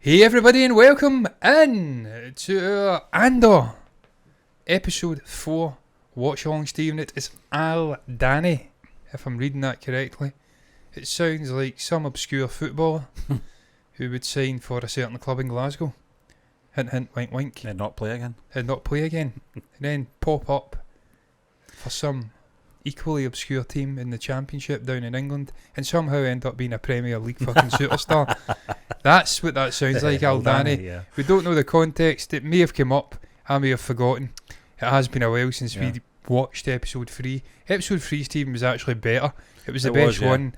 Hey everybody and welcome in to Andor, episode 4. Watch along, Stephen. It is Aldhani, if I'm reading that correctly. It sounds like some obscure footballer who would sign for a certain club in Glasgow. Hint, hint, wink, wink. And not play again. And not play again. And then pop up for some equally obscure team in the Championship down in England and somehow end up being a Premier League fucking superstar. That's what that sounds like, Aldhani. Yeah. We don't know the context. It may have come up. I may have forgotten. It has been a while since we watched episode 3. Episode 3, Stephen, was actually better. It was the best one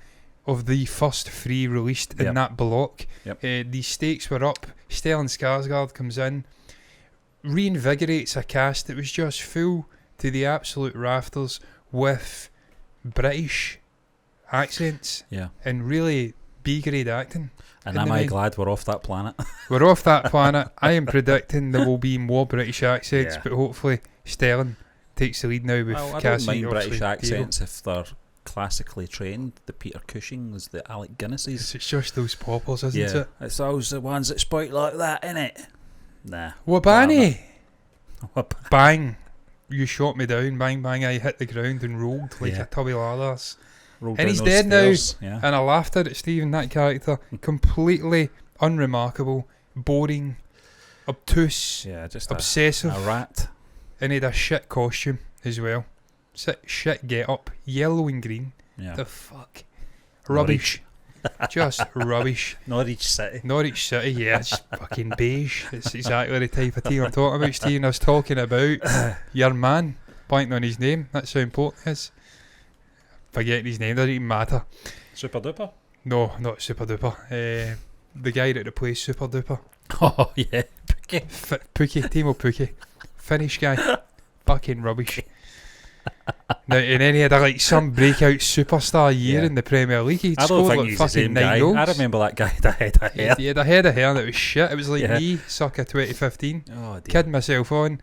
of the first 3 released in that block. The stakes were up. Stellan Skarsgård comes in, reinvigorates a cast that was just full to the absolute rafters with British accents and really B-grade acting. And am I glad we're off that planet? We're off that planet. I am predicting there will be more British accents, but hopefully Stellan takes the lead now with Cassie. I don't mind British accents if they're classically trained. The Peter Cushings, the Alec Guinnesses. It's just those poppers, isn't it? It's always the ones that spout like that, innit? Nah. Wabani! Bang! You shot me down, bang bang, I hit the ground and rolled like a tubby ladders. And he's dead stairs. Now, and I laughed at it, Stephen, that character. Completely unremarkable, boring, obtuse, just obsessive. A rat. And he had a shit costume as well. Shit get up, yellow and green. The fuck? Rubbish. Just rubbish. Norwich City, it's fucking beige. It's exactly the type of team I'm talking about, Stephen. I was talking about your man, blanking on his name. That's how important it is. Forgetting his name doesn't even matter. Super Duper? No, not Super Duper. The guy that replaced Super Duper. Oh, yeah. Pookie. Timo Pookie. Finnish guy. Fucking rubbish. Now, and then he had some breakout superstar year in the Premier League. He'd scored like fucking 9 goals. I remember that guy had a head of hair. He had a head of hair and it was shit. It was like me, circa 2015. Oh, dear. Kidding myself on.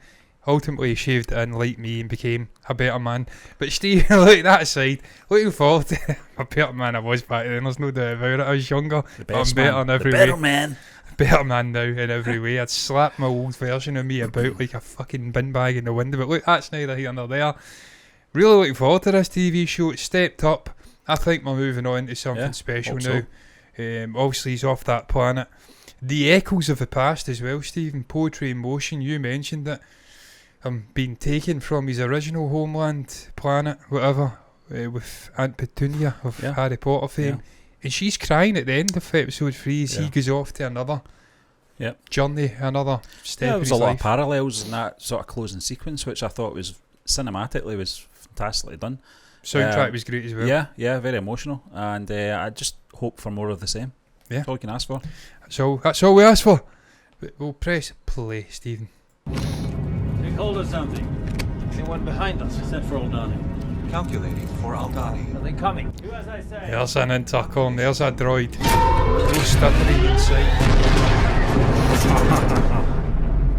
Ultimately shaved it in like me and became a better man. But Steve, look that aside, looking forward to a better man I was back then. There's no doubt about it. I was younger, but I'm better in every way. Better man. Better man now in every way. I'd slap my old version of me about like a fucking bin bag in the window. But look, that's neither here nor there. Really looking forward to this TV show. It's stepped up. I think we're moving on to something special now. Obviously he's off that planet. The echoes of the past as well, Stephen. Poetry in motion. You mentioned it. Being taken from his original homeland, planet, whatever, with Aunt Petunia of Harry Potter fame. And she's crying at the end of episode 3 as he goes off to another journey, another step in his life. There was a lot of parallels in that sort of closing sequence, which I thought was cinematically was fantastically done. Soundtrack was great as well. Yeah, very emotional. And I just hope for more of the same. Yeah. That's all you can ask for. That's all we ask for. We'll press play, Stephen. Take hold of something. Anyone behind us? Sent for Aldhani. Calculating for Aldhani. Are they coming? Do as I say. There's an intercom. There's a droid. No stuttering inside.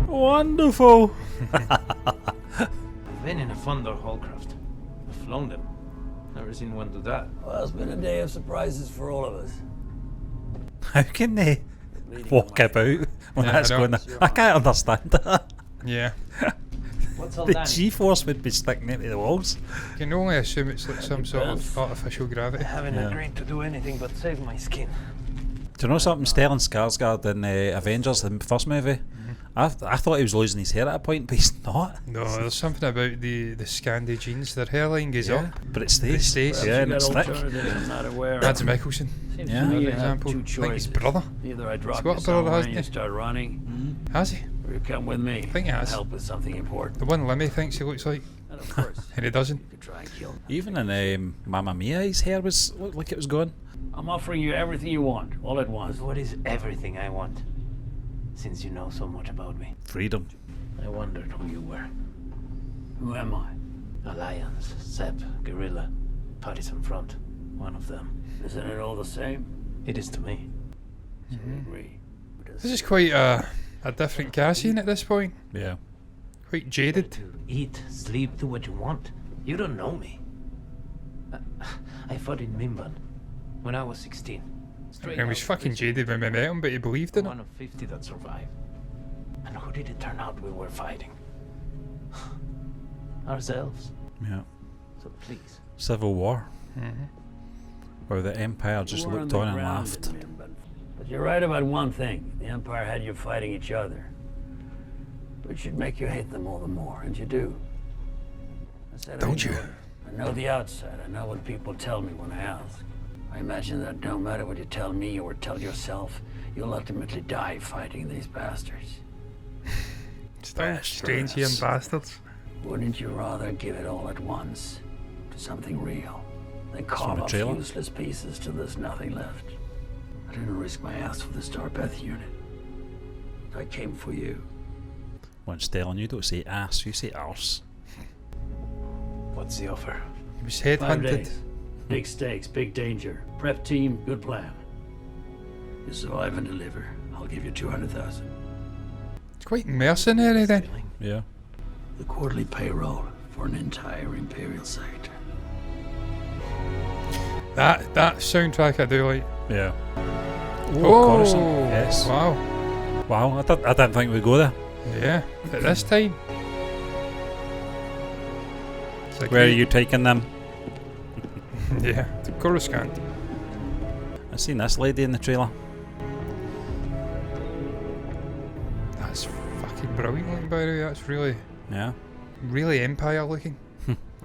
Wonderful. I've been in a Thunder Hallcraft. I've flown them. Never seen one do that. Well, it's been a day of surprises for all of us. How can they walk about when that's going on? I can't understand that. Yeah. The G-force would be sticking into the walls. You can only assume it's like some sort of artificial gravity. I haven't agreed to do anything but save my skin. Do you know something? Stellan Skarsgård in Avengers, the first movie, I thought he was losing his hair at a point, but he's not. No, there's something about the Scandi jeans. Their hairline goes up, but it stays. And it's thick. I'm not aware. That's Mickelson. Seems to me for you example. have 2 I think his choices. brother. Either I drop got you a brother, somewhere hasn't and you he? start running, Has he? or you come with me. I think he has. Help with something important. The one Lemmy thinks he looks like, And of course, and he doesn't. you could try and kill me. Even in Mamma Mia, his hair looked like it was going. I'm offering you everything you want, all at once. What is everything I want? Since you know so much about me. Freedom. I wondered who you were. Who am I? Alliance, Sepp, Guerrilla, Partisan Front. One of them. Isn't it all the same? It is to me. So we agree. This is quite a different Cassian at this point. Yeah. Quite jaded. To eat, sleep, do what you want. You don't know me. I fought in Mimban when I was 16. Straight He was out of fucking prison. jaded when we met him, but he believed in it. One of 50 that survived. And who did it turn out we were fighting? Ourselves. Yeah. So please. Civil War. Mm-hmm. Where the Empire just War looked the on and ground laughed. didn't mean, but you're right about one thing. The Empire had you fighting each other. Which should make you hate them all the more, and you do. I said Don't I you? know it. I know the outside. I know what people tell me when I ask. I imagine that no matter what you tell me or tell yourself, you'll ultimately die fighting these bastards. Strange here and bastards. Wouldn't you rather give it all at once to something real than from carve a off trailer. useless pieces till there's nothing left? I didn't risk my ass for the Starpath unit. I came for you. When Stellan, you don't say ass, you say arse. What's the offer? He was 5 headhunted. days. Big stakes, big danger. Prep team, good plan. You survive and deliver. I'll give you 200,000. It's quite mercenary then. Stealing? Yeah. The quarterly payroll for an entire Imperial sector. That soundtrack I do like. Yeah. Oh, Coruscant. Yes. Wow. Wow, I didn't think we'd go there. Yeah. At this time. It's like Where are you taking them? Yeah. To Coruscant. I seen this lady in the trailer. That's fucking brilliant looking, by the way. That's really, Yeah. really Empire looking.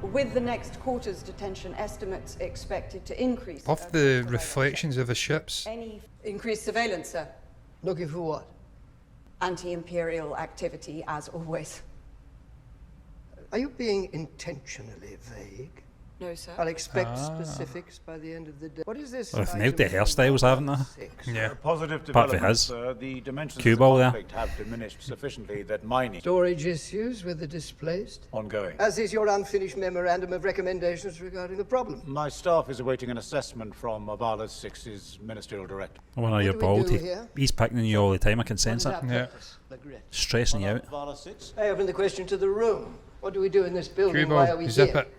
With the next quarter's detention estimates expected to increase. Love over the the reflections of the ships. Any increased surveillance, sir. Looking for what? Anti-imperial activity, as always. Are you being intentionally vague? No, sir. I'll expect specifics by the end of the day. What is this? Well, they've nailed the item hairstyles, haven't they? 6? Yeah. Positive Apart from developments, his the dimensions cue of ball the there. conflict have diminished sufficiently that mining Storage issues with the displaced? ongoing. As is your unfinished memorandum of recommendations regarding the problem. My staff is awaiting an assessment from Avala 6's ministerial director. I wonder What you're do we bald. do here? He's picking on you all the time, I can sense What it. is our Yeah. purpose, Legret? Stressing you out. Avala 6? I open the question to the room. What do we do in this building? Cue Why ball, are we zip here? it.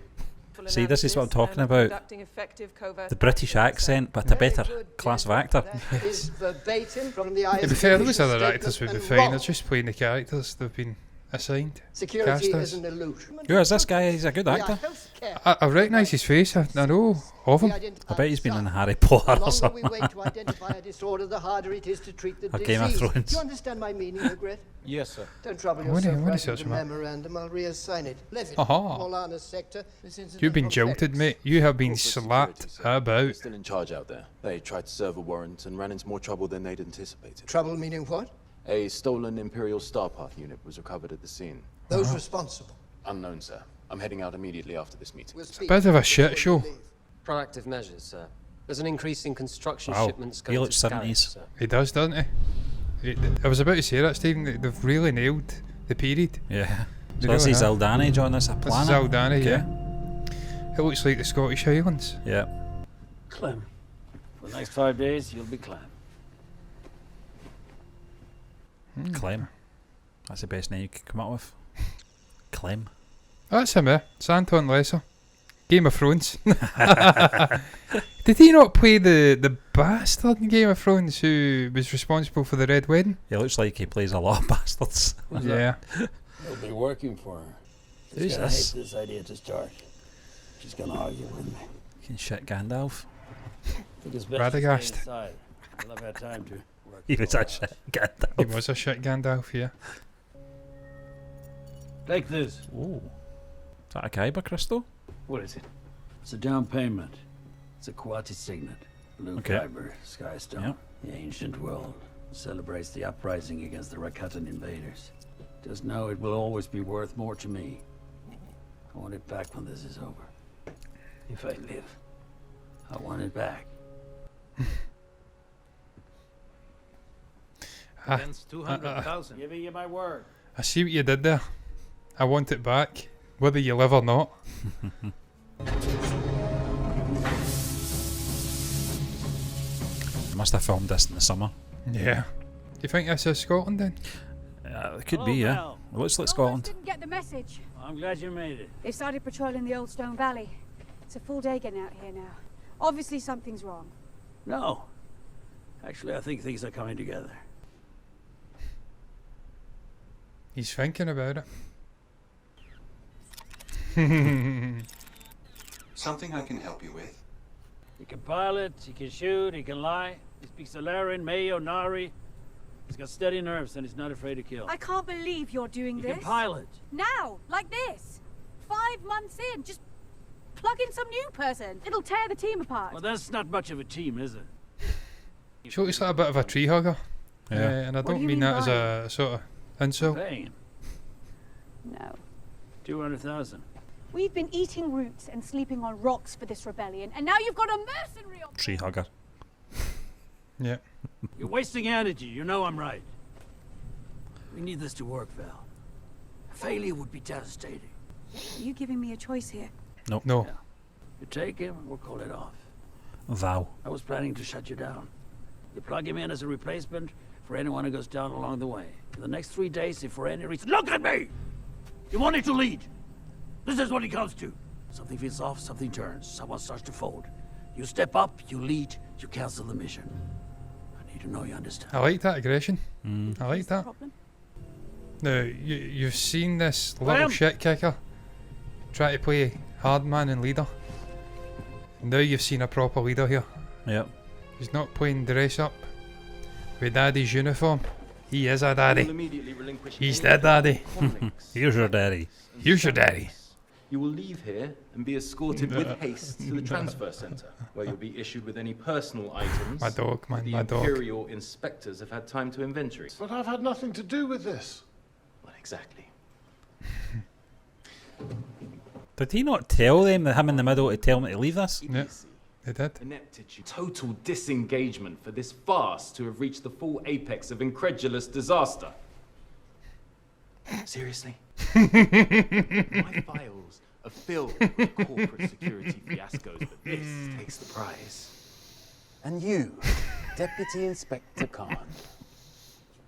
See, this is what I'm talking about. The British accent, but a Very better good, class of yes, actor. That is verbatim from the To be fair, those ISB other statement actors would be and fine. wrong. They're just playing the characters they've been assigned. Security cast is us. an illusion. Who is this guy? He's a good We are actor. healthcare. I recognise his face. I know of We him. identify I bet he's been in signs. Harry Potter The or longer we something. wait to identify a disorder, the harder it is to treat the Or disease. Game of Thrones. Do you understand my meaning, Regret? Yes, sir. Don't trouble I wanna- yourself I wanna writing search the him up. memorandum. I'll reassign it. Levitt, Aha. Polana sector. This incident You've been affects- jilted, mate. You have been Corporate slapped security, sir. They're about. still in charge out there. They tried to serve a warrant and ran into more trouble than they'd anticipated. Trouble meaning what? A stolen Imperial Starpath unit was recovered at the scene. Those responsible. Unknown, sir. I'm heading out immediately after this meeting. We'll speak Bit of a shit before show. you leave. Proactive measures, sir. There's an increase in construction Wow, shipments he going looks to Scarif, 70s. sir. He does, doesn't he? I was about to say that, Stephen. They've really nailed the period. Yeah. They So this really is have. Aldhani, John. This is a This planet. is Aldhani, Okay. yeah. It looks like the Scottish Highlands. Yeah. Clem. For the next 5 days, you'll be Clem. Clem. That's the best name you could come up with. Clem. That's him, It's Anton Lesser. Game of Thrones. Did he not play the bastard in Game of Thrones who was responsible for the Red Wedding? He looks like he plays a lot of bastards. Yeah. You'll be working for her. She's Who's gonna this? hate this idea to start. She's gonna argue with me. Fucking shit Gandalf. Think it's best to stay Radagast. inside. I'll have had time to work He it was all a out. shit He Gandalf. was a shit Gandalf, yeah. Take this. Oh. Is that a Kyber crystal? What is it? It's a down payment. It's a Quati signet. Blue Okay. fiber, Skystone. Yep. The ancient world celebrates the uprising against the Rakatan invaders. Just know it will always be worth more to me. I want it back when this is over. If I live, I want it back. Against 200,000. Giving you my word. I see what you did there. I want it back, whether you live or not. They must have filmed this in the summer. Yeah. Do you think this is Scotland then? It could be, yeah. Mel. It looks like Scotland. Didn't get the message. I'm glad you made it. They started patrolling the Old Stone Valley. It's a full day getting out here now. Obviously something's wrong. No. Actually, I think things are coming together. He's thinking about it. Something I can help you with? He can pilot, he can shoot, he can lie. He speaks Alarin, Mayo, Nari. He's got steady nerves and he's not afraid to kill. I can't believe you're doing He this. can pilot. Now, like this. 5 months in, just plug in some new person. It'll tear the team apart. Well, that's not much of a team, is it? She looks like a bit of a tree hugger. Yeah. And I What do don't you mean mean that as by? a sort of insult. Paying No. 200,000. We've been eating roots and sleeping on rocks for this rebellion, and now you've got a mercenary on Tree hugger. Yeah. You're wasting energy. You know I'm right. We need this to work, Val. Failure would be devastating. Are you giving me a choice here? Nope. No. You take him, we'll call it off. Thou. I was planning to shut you down. You plug him in as a replacement for anyone who goes down along the way. For the next 3 days, if for any reason... Look at me! You wanted to lead. This is what it comes to. Something feels off, something turns. Someone starts to fold. You step up, you lead, you cancel the mission. I need to know you understand. I like that aggression. I like that. Problem? Now, you've seen this little Graham! shit kicker try to play hard man and leader. Now you've seen a proper leader here. Yep. He's not playing dress up with daddy's uniform. He is a daddy. He's the daddy. Here's your daddy. Here's your daddy. You will leave here and be escorted with haste to the transfer center, where you'll be issued with any personal items My dog, man, the my dog. Imperial inspectors have had time to inventory. But I've had nothing to do with this. Well, exactly. Did he not tell them that him in the middle to tell them to leave this? Yeah, they did. Ineptitude, total disengagement for this farce to have reached the full apex of incredulous disaster. Seriously? My files are filled with corporate security fiascos, but this takes the prize. And you, Deputy Inspector Khan.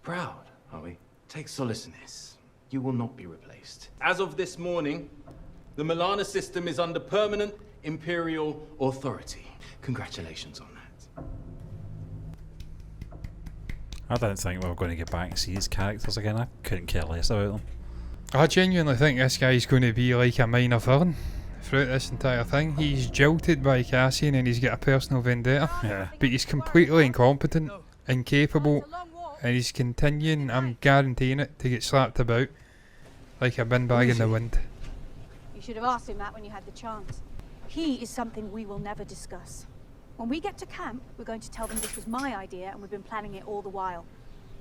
Proud, are we? Take solace in this. You will not be replaced. As of this morning, the Milana system is under permanent Imperial authority. Congratulations on that. I didn't think we were going to get back and see his characters again. I couldn't care less about them. I genuinely think this guy's going to be like a minor villain throughout this entire thing. He's jilted by Cassian and he's got a personal vendetta. Yeah. But he's completely incompetent, incapable, and he's continuing, I'm guaranteeing it, to get slapped about like a bin bag in the wind. You should have asked him that when you had the chance. He is something we will never discuss. When we get to camp, we're going to tell them this was my idea and we've been planning it all the while.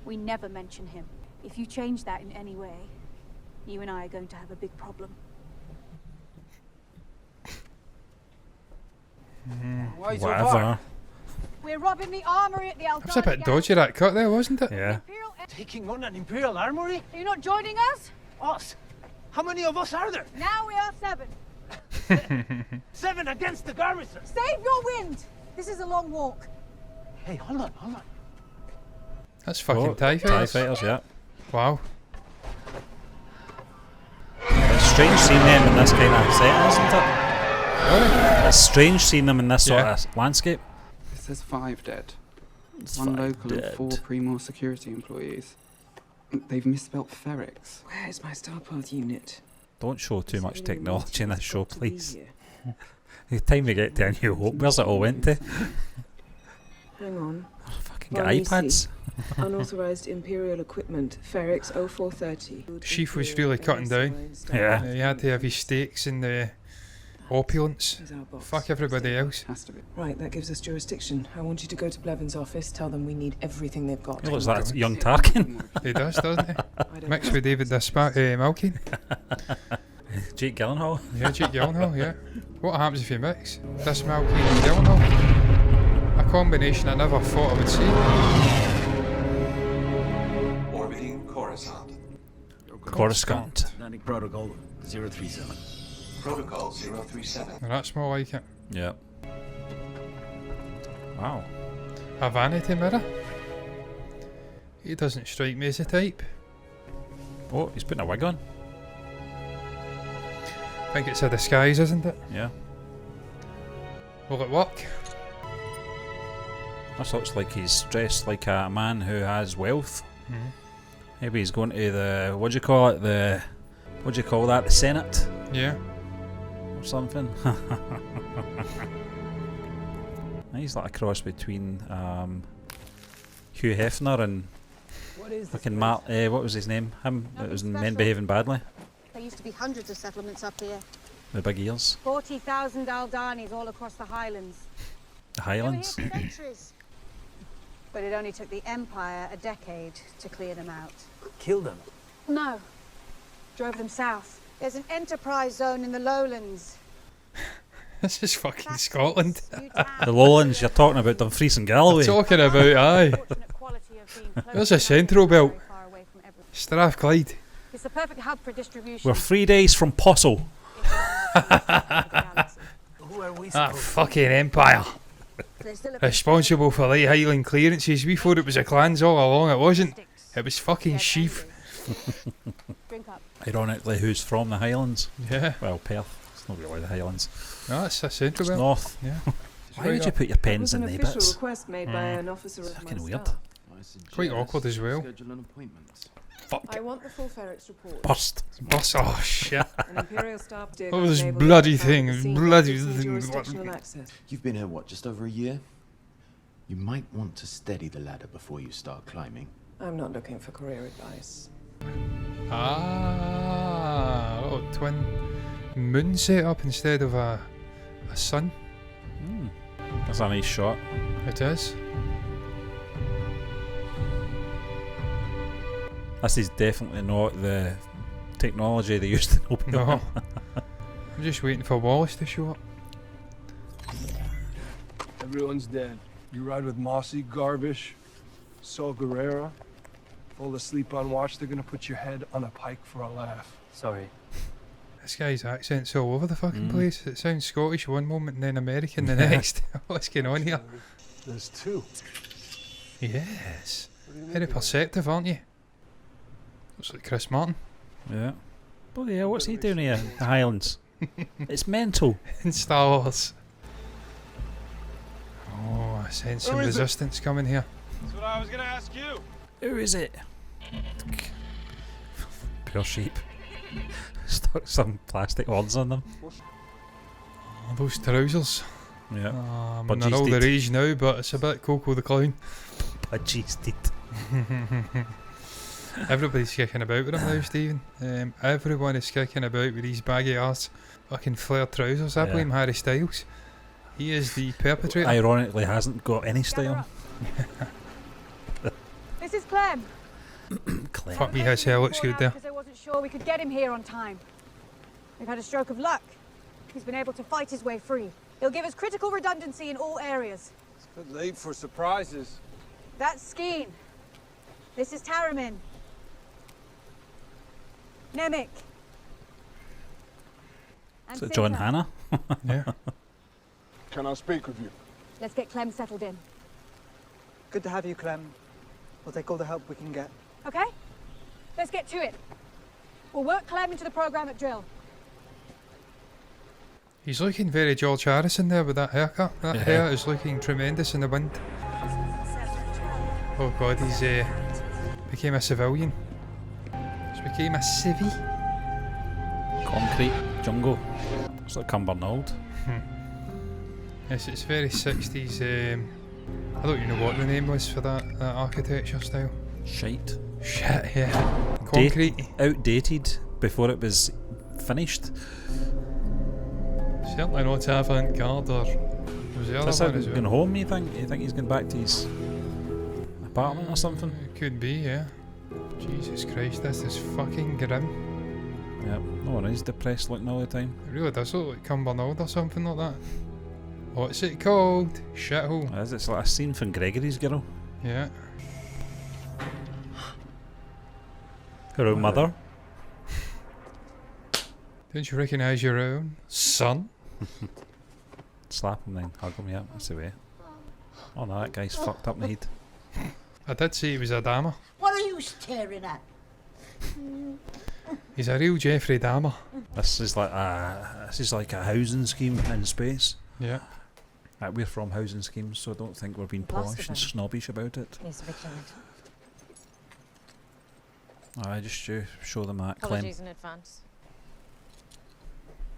We never mention him. If you change that in any way, you and I are going to have a big problem. Whatever. We're robbing the armory at the Aldhani. That's a bit dodgy, that cut there, wasn't it? Yeah. Taking on an Imperial armory? Are you not joining us? Us? How many of us are there? Now we are 7. 7 against the garrison. Save your wind! This is a long walk. Hey, hold on, hold on. That's fucking Oh, TIE TIE fighters. fighters, yeah. Wow. It's strange seeing them in this kind of setting, isn't it? It's strange seeing them in this sort of landscape. It says 5 dead. It's 1 5 local dead. and 4 Primor security employees. They've misspelt Ferrex. Where's my Starpath unit? Don't show too much technology in this show, please. The time we get to A New Hope, where's it all went to? Hang on. Fucking got Let me iPads. see. Unauthorized Imperial equipment. Ferrex 0430. Sheaf was really cutting down. Yeah. He had to have his steaks in the opulence. Fuck everybody else. Right, that gives us jurisdiction. I want you to go to Blevins' office, tell them we need everything they've got. He looks like young Tarkin. He does, doesn't he? Mixed with David Malkin. Jake Gyllenhaal. Yeah, Jake Gyllenhaal, yeah. What happens if you mix this Malkin and Gyllenhaal? A combination I never thought I would see. Orbiting Coruscant. Coruscant. Atlantic Protocol 037. Protocol 037. Well, that's more like it. Yeah. Wow. A vanity mirror? He doesn't strike me as a type. Oh, he's putting a wig on. I think it's a disguise, isn't it? Yeah. Will it work? This looks like he's dressed like a man who has wealth. Mhm. Maybe he's going to the, what do you call it? The Senate? Yeah. Or something. He's like a cross between Hugh Hefner and fucking Matt. What was his name? Him. It was in Men Behaving Badly. There used to be hundreds of settlements up here. The big ears. 40,000 Aldhanis all across the Highlands. The Highlands. They were here for centuries. But it only took the Empire a decade to clear them out. Kill them? No. Drove them south. There's an enterprise zone in the lowlands. This is fucking Scotland. The Lowlands, you're talking about Dumfries and Galloway. I'm talking about, aye. There's a central belt. Strathclyde. It's the perfect hub for distribution. We're 3 days from Possil. That fucking Empire. Responsible for light Highland clearances. We thought it was the clans all along. It wasn't. It was fucking Sheaf. Ironically, who's from the Highlands? Yeah. Well, Perth. It's not really the Highlands. No, it's a central It's belt. north. Yeah. Why would you put your pens That in was the an official bits? request made by an officer of my Fucking weird. staff. Quite awkward as well. I want the full Ferrex report. Burst. Oh shit. An Imperial staff dig Oh, was this able to bloody find thing. the scene Bloody gives me thing. jurisdictional access. You've been here, what, just over a year? You might want to steady the ladder before you start climbing. I'm not looking for career advice. Ah, oh, twin moon setup instead of a sun. That's a nice shot. It is. This is definitely not the technology they used to open No. up. I'm just waiting for Walsh to show up. Everyone's dead. You ride with Mossy, Garvish, Saul Guerrera. Fall asleep on watch, they're gonna put your head on a pike for a laugh. Sorry. This guy's accent's all over the fucking place. It sounds Scottish one moment and then American the next. What's going on here? There's two. Yes. Very perceptive, aren't you? Looks like Chris Martin. Yeah. Bloody hell, what's he doing here in the Highlands? It's mental. In Star Wars. Oh, I sense some resistance coming here. That's what I was gonna ask you. Who is it? Poor sheep. Stuck some plastic words on them. Oh, those trousers. Yeah. They're all the rage now, but it's a bit Coco the Clown. Budgies did. Everybody's kicking about with him now, Stephen. Everyone is kicking about with these baggy ass fucking flared trousers. I blame Harry Styles. He is the perpetrator. Ironically, hasn't got any style. This is Clem. Clem. Fuck me, his hair looks good there. Because I wasn't sure we could get him here on time. We've had a stroke of luck. He's been able to fight his way free. He'll give us critical redundancy in all areas. It's a bit late for surprises. That's Skeen. This is Taramin. Nemik. And Is it John Finta. Hannah? Yeah. Can I speak with you? Let's get Clem settled in. Good to have you, Clem. We'll take all the help we can get. Okay? Let's get to it. We'll work Clem into the program at drill. He's looking very George Harrison there with that haircut. That hair is looking tremendous in the wind. Oh god, he's became a civilian. He's became a civvy. Concrete jungle. It's like Cumbernauld. Yes, it's very 60s. I don't even know what the name was for that architecture style. Shite. Shit, yeah. Concrete. Outdated before it was finished. Certainly not avant-garde or was the other Is one this as well. going home, you think? You think he's going back to his apartment or something? It could be, yeah. Jesus Christ, this is fucking grim. Yep, no one is depressed looking all the time. It really does look like Cumbernauld or something like that. What's it called? Shithole. It's like a scene from Gregory's Girl. Yeah. Her own mother. Don't you recognise your own son? Slap him then, hug him, yeah, that's the way. Oh no, that guy's fucked up in the head. I did say he was a Dahmer. What are you staring at? He's a real Jeffrey Dahmer. This is like a housing scheme in space. Yeah. We're from housing schemes, so I don't think we're being polished and snobbish about it. He's vigilant. Alright, just show them that, Clem. Apologies in advance.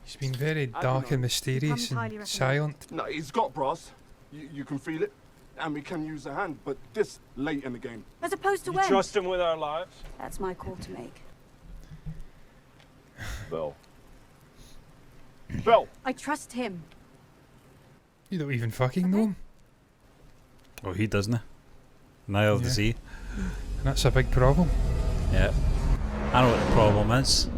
He's been very dark and mysterious and silent. No, he's got brass. You can feel it. And we can use the hand, but this late in the game. As opposed to You when? trust him with our lives? That's my call to make. Bill. Bill! I trust him. You don't even fucking know him. Oh, he doesn't. Neither does he. And that's a big problem. Yeah. I know what the problem is.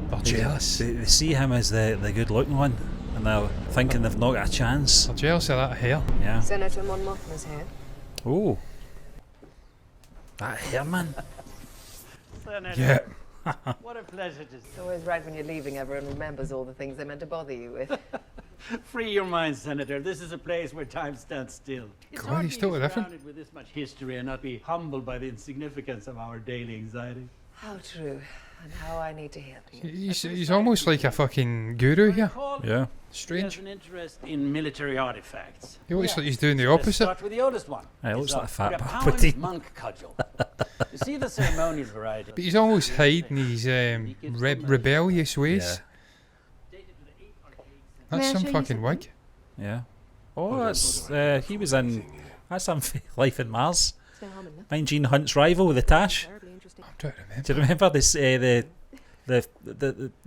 They're jealous. They see him as the good looking one, and they're thinking they've not got a chance. They're jealous of that hair. Yeah. Senator Monmouth is here. Oh. That hair, man. Senator, Yeah. what a pleasure to It's always right when you're leaving, everyone remembers all the things they meant to bother you with. free your mind, Senator. This is a place where time stands still. It's God, hard he's being totally different. surrounded with this much history and not be humbled by the insignificance of our daily anxiety. How true, and how I need to hear you. He's almost like a fucking guru here. Yeah. He Strange. has an interest in military artifacts. He looks like he's doing the Let's opposite. start with the oldest one. It looks It's like a fat Rapawan pudding. monk cudgel. You see the ceremonial variety. But he's always hiding his rebellious ways. That's some fucking wig. Yeah. Oh, that's he was in. That's some Life in Mars. Mind Gene Hunt's rival with the Tash. I'm trying to remember. Do you remember this? They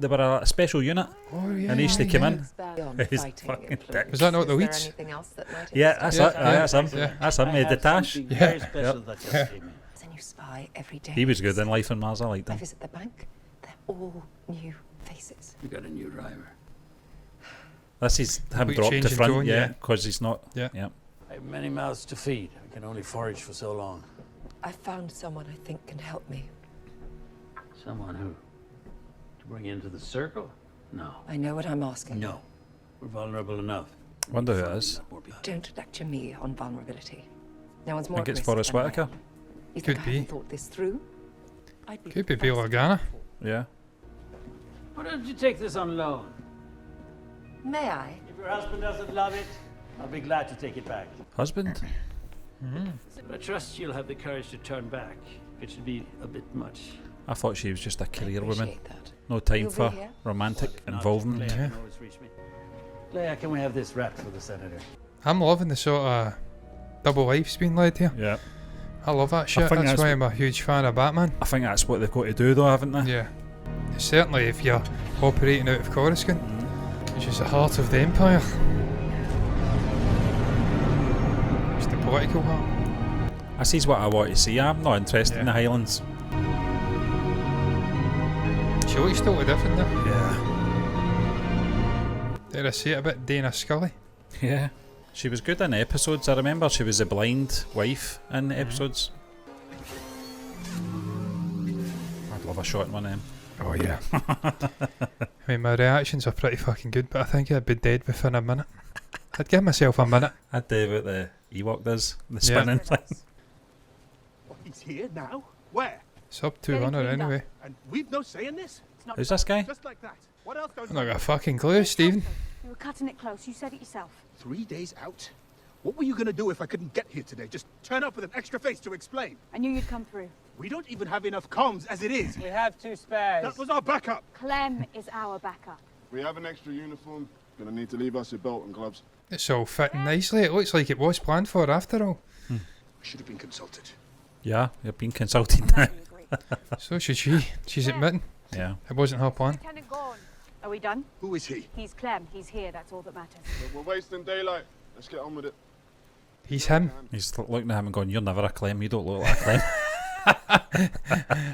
were a special unit, Oh yeah. and he used to come in. Beyond He's fighting fucking influence, dick. Was that not the is there Leeds? anything else that might Yeah, that's interest it. you? That's him. Yeah. That's him. I The have Tash. something Yeah. very special that just came in. There's a new spy every day. He was good in Life in Mars. I liked I him. visit the bank. They're all new faces. You got a new driver. This is him Complete dropped change to in front, tone, yeah, yeah. because he's not. Yeah. Yeah. I have many mouths to feed. I can only forage for so long. I found someone I think can help me. Someone who? To bring you into the circle? No. I know what I'm asking. No. We're vulnerable enough. Wonder who it is. Don't lecture me on vulnerability. No one's more Think it's at risk Forrest than I Whitaker. am. You think Could I be. haven't thought this through? I'd be Could be the Bill first Organa. Yeah. Why don't you take this on loan? May I? If your husband doesn't love it, I'll be glad to take it back. Husband. But I trust you'll have the courage to turn back. It should be a bit much. I thought she was just a career woman. Appreciate that. No time You'll be for here? romantic Not involvement. Leia Yeah. can always reach me. Leia, can we have this wrapped for the senator? I'm loving the sort of double life's been led here. Yeah. I love that shit. think That's that's why what- I'm a huge fan of Batman. I think that's what they've got to do, though, haven't they? Yeah. Certainly if you're operating out of Coruscant, which is the heart of the Empire. It's the political heart. This is what I want to see. I'm not interested in the Highlands. She looks totally different now. Yeah. Did I say it a bit Dana Scully? Yeah. She was good in episodes. I remember she was a blind wife in the episodes. I'd love a shot in one of them. Oh yeah. I mean, my reactions are pretty fucking good, but I think I'd be dead within a minute. I'd give myself a minute. I'd do what the Ewok does, the spinning thing. He's here now? Where? Sub 200 anyway. And we've no say in this? Who's this guy? Just like that. What else goes I'm not got a fucking clue, Stephen. We were cutting it close. You said it yourself. 3 days out? What were you gonna do if I couldn't get here today? Just turn up with an extra face to explain? I knew you'd come through. We don't even have enough comms as it is. We have 2 spares. That was our backup. Clem is our backup. We have an extra uniform. Gonna need to leave us a belt and gloves. It's all fitting nicely. It looks like it was planned for after all. I should have been consulted. Yeah, you've been consulted now. So should she. She's admitting. Yeah. It wasn't her plan. Lieutenant Gorn. Are we done? Who is he? He's Clem. He's here. That's all that matters. We're wasting daylight. Let's get on with it. He's him. He's looking at him and going, "You're never a Clem. You don't look like a Clem."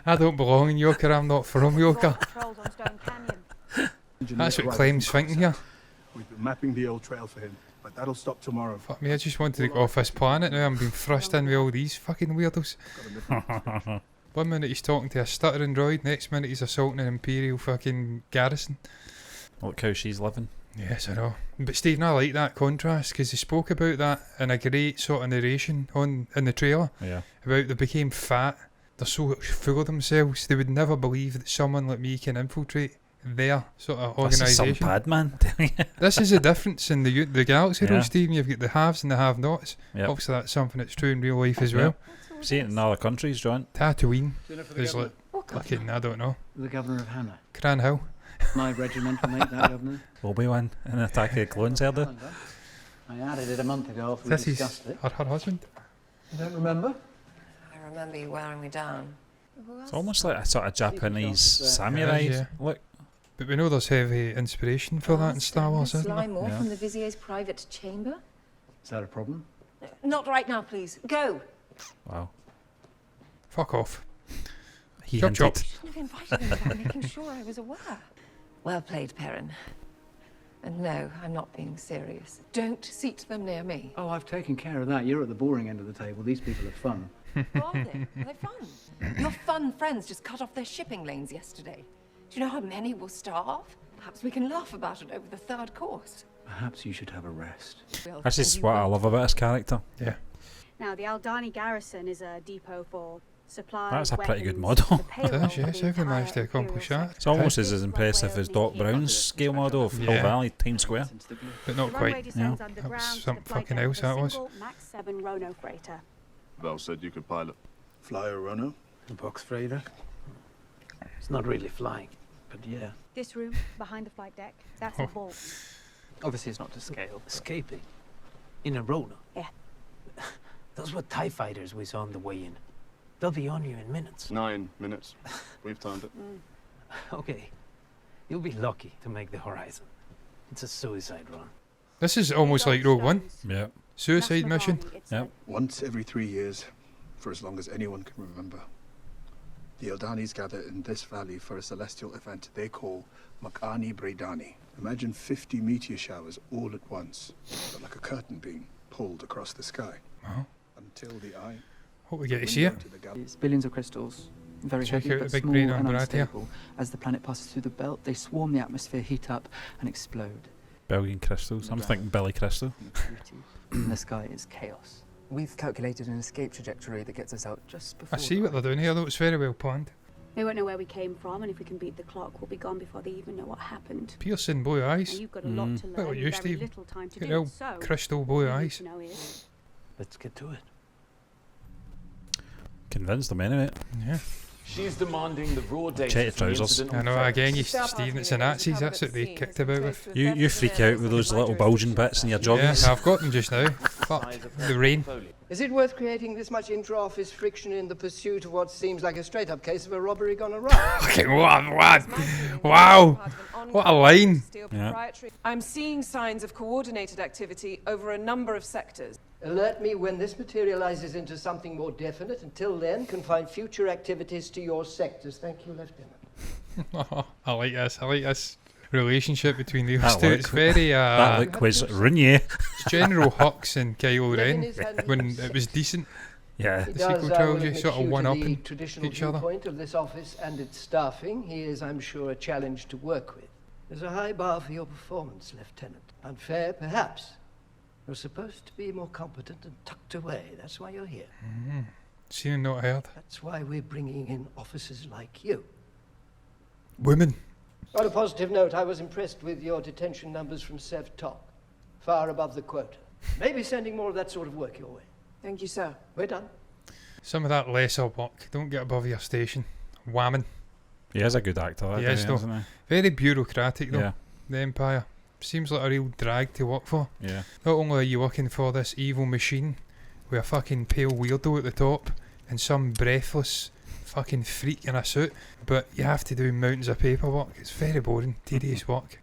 I don't belong in Yoker. I'm not from Yoker. Patrols on Stone Canyon. That's what Clem's thinking here. We've been mapping the old trail for him, but that'll stop tomorrow. Fuck me, I just wanted to go off this planet now. I'm being thrust in with all these fucking weirdos. 1 minute he's talking to a stuttering droid, next minute he's assaulting an Imperial fucking garrison. Look how she's living. Yes, I know. But Stephen, I like that contrast because they spoke about that in a great sort of narration in the trailer. Yeah. About they became fat. They're so full of themselves. They would never believe that someone like me can infiltrate their sort of This is some organisation. bad man. This is the difference in the galaxy, though, Yeah. Stephen. You've got the haves and the have-nots. Yep. Obviously, that's something that's true in real life as well. See it in other countries, John. Tatooine Dinner for the is governor. looking, I don't know, The governor of Hannah. Cran Hill. My regiment will make that, governor. Obi-Wan in Attack of the Clones, there. I added it a month ago after we This is discussed it. her husband. You don't remember? I remember you wearing me down. It's almost like a sort of Japanese samurai Yeah. look. But we know there's heavy inspiration for that in Star Wars, isn't Sly there? more from the Vizier's private chamber? Is that a problem? Not right now, please. Go. Wow. Fuck off. He Chop chop. hinted. Shouldn't have invited him without making sure I was aware. Well played, Perrin. And no, I'm not being serious. Don't seat them near me. Oh, I've taken care of that. You're at the boring end of the table. These people are fun. Are they? Are they fun? Your fun friends just cut off their shipping lanes yesterday. Do you know how many will starve? Perhaps we can laugh about it over the third course. Perhaps you should have a rest. This is what I love about his character. Yeah. Now, the Aldhani garrison is a depot for supplies. That's a pretty good weapons, model. the payroll It is, for yes. the How can entire manage to accomplish Imperial that? It's almost as impressive as Doc Brown's scale model of Hill Yeah. Valley, Times Square. But not The runway quite. descends Yeah. underground That was to the something flight fucking deck else, of a that was. single Max 7 Rono freighter. Val said you could pilot. Fly a Rono? A box freighter? It's not really flying, but yeah. This room, behind the flight deck, that's a vault. Obviously it's not to scale. Escaping? In a Rona? Yeah. Those were TIE fighters we saw on the way in. They'll be on you in minutes. 9 minutes. We've timed it. Okay. You'll be lucky to make the horizon. It's a suicide run. This is almost like Rogue One. Yeah. Suicide mission. Yep. Once every 3 years, for as long as anyone can remember, the Aldhanis gather in this valley for a celestial event they call Makani Bredani. Imagine 50 meteor showers all at once, but like a curtain being pulled across the sky. Wow. Until the eye... Hope we get to see it. It's billions of crystals, very Check heavy out but the big small brain and on Brad here. unstable. As the planet passes through the belt, they swarm the atmosphere, heat up, and explode. Billion crystals. I'm thinking Billy Crystal. In the sky is chaos. We've calculated an escape trajectory that gets us out just before. I see what they're doing here, though. It's very well planned. They won't know where we came from, and if we can beat the clock, we'll be gone before they even know what happened. Piercing boy eyes. And you've got a lot to Bit learn, like you, very Steve. little time to Get do. old So, crystal boy what you need eyes. to know is Let's get to it. Convinced them anyway. Yeah. She's demanding the raw data Check your from the trousers. incident I on know, Ferris. again, you Stephen, it's the Nazis. That's what they kicked about with. You freak out with those little bulging bits in your joggers. Yeah, I've got them just now. Fuck. The rain. Is it worth creating this much intra-office friction in the pursuit of what seems like a straight-up case of a robbery gone awry? Fucking what? Wow. What a line. Yeah. I'm seeing signs of coordinated activity over a number of sectors. Alert me when this materializes into something more definite. Until then, confine future activities to your sectors. Thank you, Lieutenant. I like this. I like this relationship between these That two. look- It's very that look was Runier. It's General Hux and Kylo Ren his hand when with it was decent. Yeah. He The does, sequel I will trilogy admit sort of you one to up the in traditional each other. viewpoint of this office and its staffing. He is, I'm sure, a challenge to work with. There's a high bar for your performance, Lieutenant. Unfair, perhaps. You're supposed to be more competent and tucked away. That's why you're here. Seen and not heard. That's why we're bringing in officers like you. Women. On a positive note, I was impressed with your detention numbers from Sev Top. Far above the quota. Maybe sending more of that sort of work your way. Thank you, sir. We're done. Some of that lesser work. Don't get above your station. Whamming. He is a good actor, that He guy, is, though. isn't he? Very bureaucratic, though. Yeah. The Empire. Seems like a real drag to work for. Yeah. Not only are you working for this evil machine with a fucking pale weirdo at the top and some breathless fucking freak in a suit, but you have to do mountains of paperwork. It's very boring, tedious work.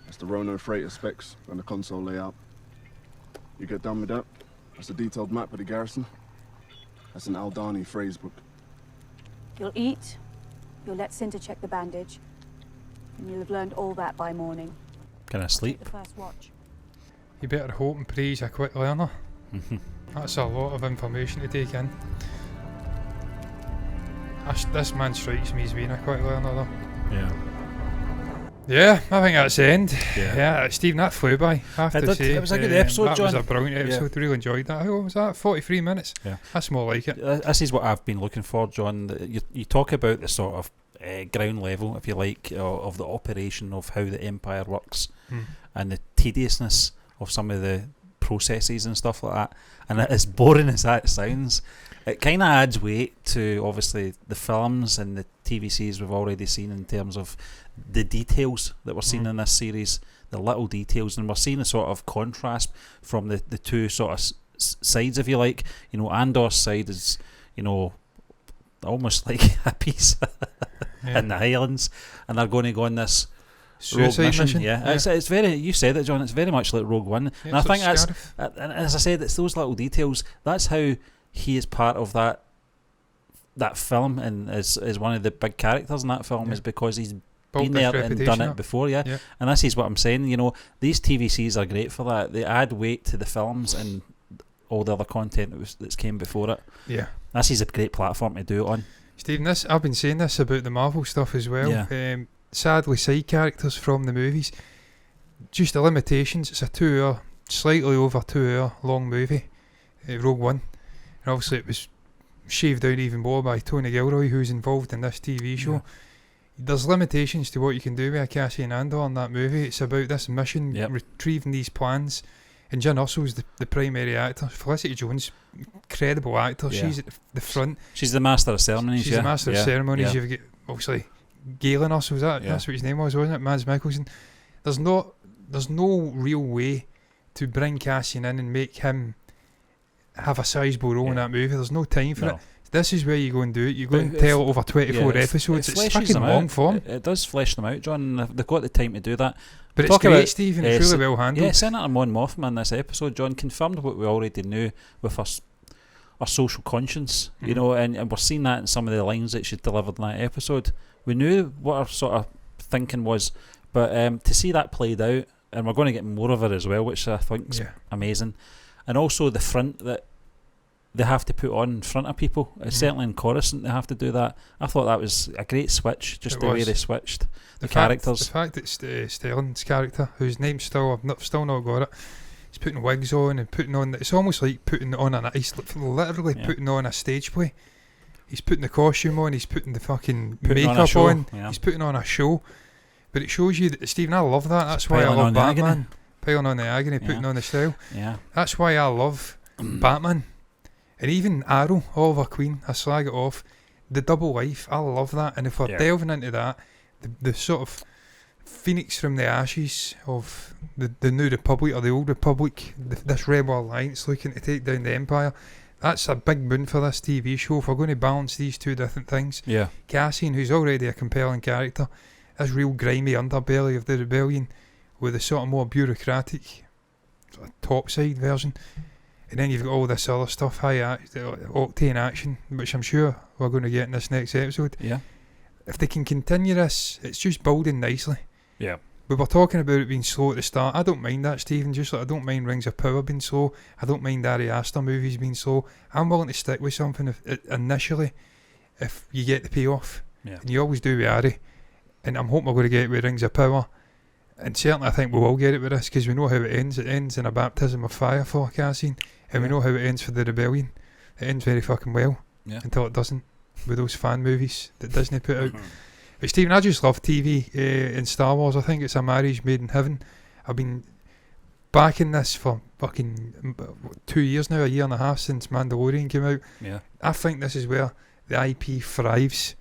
That's the Rono freighter specs and the console layout. You get done with that? That's a detailed map of the garrison. That's an Aldhani phrase book. you'll eat, you'll let Cinta check the bandage, and you'll have learned all that by morning. Can I sleep? The first watch. You better hope and pray he's a quick learner. That's a lot of information to take in. This man strikes me as being a quick learner, though. Yeah. Yeah, I think that's the end. Yeah. Yeah, Stephen, that flew by. I have It to did. say. It was a good episode, That was John. a brilliant episode. Really enjoyed that. How long was that? 43 minutes? Yeah. That's more like it. This is what I've been looking for, John. You talk about the sort of ground level, if you like, of the operation of how the Empire works, Hmm. and the tediousness of some of the processes and stuff like that. And as boring as that sounds, it kind of adds weight to obviously the films and the TVCs we've already seen in terms of the details that we're seeing in this series, the little details, and we're seeing a sort of contrast from the two sort of sides, if you like. You know, Andor's side is, you know, almost like a piece in the Highlands, and they're going to go on this suicide mission. Yeah. It's very, you said it, John, it's very much like Rogue One. Yeah, and I think that's, Scarif. and as I said, it's those little details. That's how he is part of that film, and is one of the big characters in that film, is because he's been there and done it before. Yeah. And this is what I'm saying, you know, these TVCs are great for that. They add weight to the films and all the other content that's came before it. Yeah. This is a great platform to do it on. Stephen, I've been saying this about the Marvel stuff as well. Yeah. Sadly, side characters from the movies, just the limitations. It's a 2 hour, slightly over 2 hour long movie, Rogue One, and obviously it was shaved down even more by Tony Gilroy, who's involved in this TV show. Yeah. There's limitations to what you can do with a Cassian Andor in that movie. It's about this mission, retrieving these plans, and Jen Ursel's the primary actor. Felicity Jones, incredible actor. Yeah. She's at the front. She's the master of ceremonies. She's the master of ceremonies. You've got obviously Galen Ursel, that's what his name was, wasn't it? Mads Mikkelsen. There's no real way to bring Cassian in and make him have a sizable role in that movie. There's no time for it. This is where you go and do it. You go and tell it over 24 episodes. It's fucking long form. It does flesh them out, John. They've got the time to do that. But it's great, Stephen. It's really well handled. Yeah, Senator Mon Mothma in this episode, John, confirmed what we already knew with our social conscience, you know, and we're seeing that in some of the lines that she delivered in that episode. We knew what our sort of thinking was, but to see that played out, and we're going to get more of it as well, which I think is amazing. And also the front that they have to put on in front of people. Certainly in Coruscant they have to do that. I thought that was a great switch, just the way they switched the characters. The fact that Stellan's character, whose name I've still not got it, he's putting wigs on and putting on, it's almost like putting on he's literally putting on a stage play. He's putting the costume on, he's putting the fucking makeup on, he's putting on a show. But it shows you that, Stephen, I love that. That's why I love Batman. Piling on the agony, putting on the style. Yeah. That's why I love Batman. And even Arrow, Oliver Queen, I slag it off. The double life, I love that. And if we're delving into that, the sort of phoenix from the ashes of the New Republic or the Old Republic, this Rebel Alliance looking to take down the Empire, that's a big boon for this TV show. If we're going to balance these two different things, Cassian, who's already a compelling character, this real grimy underbelly of the rebellion with a sort of more bureaucratic sort of topside version. And then you've got all this other stuff, octane action, which I'm sure we're going to get in this next episode. Yeah. If they can continue this, it's just building nicely. Yeah. We were talking about it being slow at the start. I don't mind that, Stephen. Just like I don't mind Rings of Power being slow. I don't mind Ari Aster movies being slow. I'm willing to stick with something initially if you get the payoff. Yeah. And you always do with Ari. And I'm hoping we're going to get it with Rings of Power. And certainly I think we will get it with this because we know how it ends. It ends in a baptism of fire for Cassian. And we know how it ends for the rebellion. It ends very fucking well. Yeah. Until it doesn't. With those fan movies that Disney put out. But Stephen, I just love TV in Star Wars. I think it's a marriage made in heaven. I've been backing this for fucking 2 years now, a year and a half since Mandalorian came out. Yeah. I think this is where the IP thrives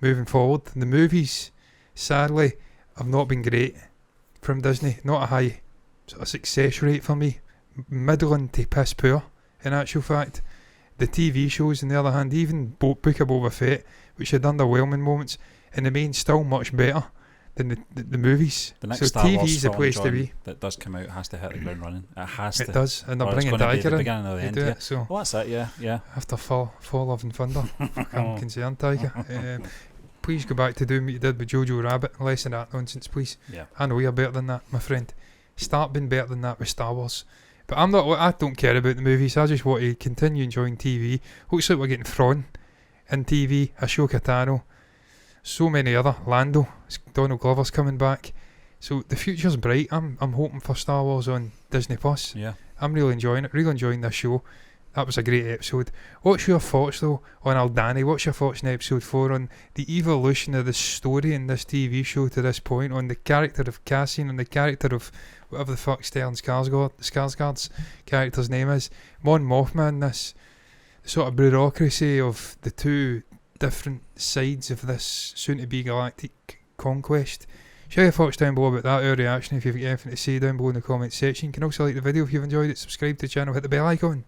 moving forward. The movies, sadly, have not been great from Disney. Not a high sort of success rate for me. Middling to piss poor, in actual fact. The TV shows, on the other hand, even Book of Boba Fett, which had underwhelming moments, in the main still much better than the movies. The next so Star TV's Wars the place to be. That does come out has to hit the ground running. It has It to. does, and they're Or it's bringing gonna be Tiger the in. beginning of the They end, do yeah. it, so Well, that's it, yeah. After Fall Love and Thunder, I'm concerned, Tiger. Please go back to doing what you did with Jojo Rabbit. Less of that nonsense, please. Yeah. I know you're better than that, my friend. Start being better than that with Star Wars. But I don't care about the movies. I just want to continue enjoying TV. Looks like we're getting Thrawn in TV, Ashoka Tano, so many other, Lando, Donald Glover's coming back. So the future's bright. I'm hoping for Star Wars on Disney Plus. Yeah. I'm really enjoying it, really enjoying this show. That was a great episode. What's your thoughts though on Aldhani? What's your thoughts in episode 4 on the evolution of the story in this TV show to this point, on the character of Cassian and the character of whatever the fuck Stellan Skarsgård's character's name is, Mon Mothma, and this sort of bureaucracy of the two different sides of this soon-to-be galactic conquest. Share your thoughts down below about that, our reaction. If you've got anything to say, down below in the comments section. You can also like the video if you've enjoyed it, subscribe to the channel, hit the bell icon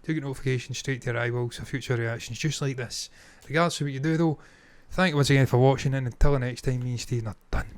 to get notifications straight to your eyeballs for future reactions just like this. Regardless of what you do though, thank you once again for watching, and until the next time, me and Stephen are done.